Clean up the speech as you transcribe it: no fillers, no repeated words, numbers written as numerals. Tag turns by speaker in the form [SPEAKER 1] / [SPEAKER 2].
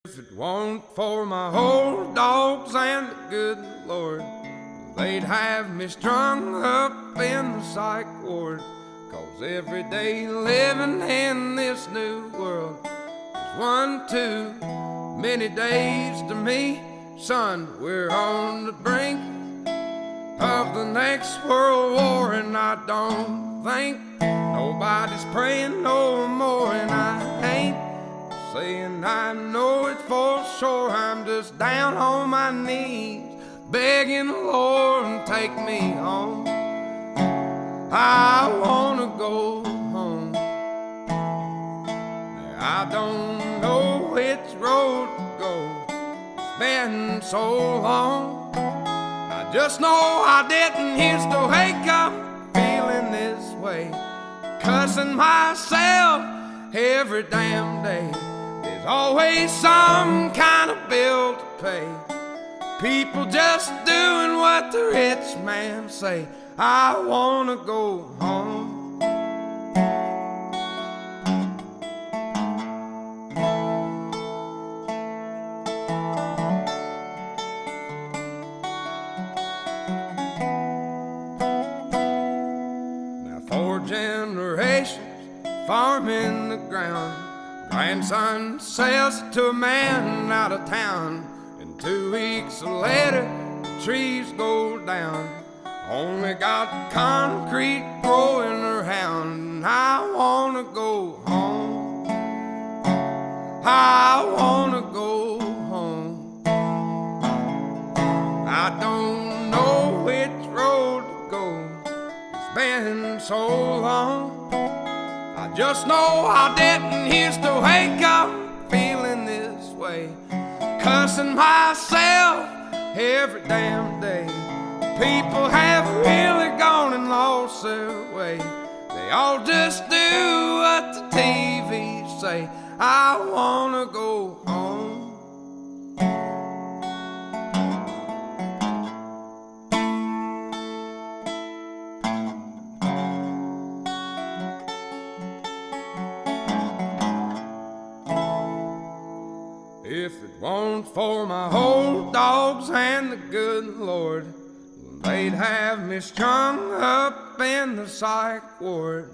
[SPEAKER 1] If it weren't for my old dogs and the good Lord, they'd have me strung up in the psych ward. 'Cause every day living in this new world is one too many days to me. Son, we're on the brink of the next world war, and I don't think nobody's praying no more. And I ain't saying I know it for sure. I'm just down on my knees begging the Lord to take me home. I wanna go home. I don't know which road to go. It's been so long. I just know I didn't used to wake up feeling this way, cussing myself every damn day. There's always some kind of bill to pay. People just doing what the rich man say. I wanna go home. Now 4 generations farming the ground. Grandson sells it to a man out of town, and 2 weeks later the trees go down. Only got concrete growing around. I wanna go home. I wanna go home. I don't know which road to go. It's been so long. I just know I didn't used to wake up feeling this way, cussing myself every damn day. People have really gone and lost their way. They all just do what the TV say. I wanna go home. If it weren't for my old dogs and the good Lord, they'd have me strung up in the psych ward.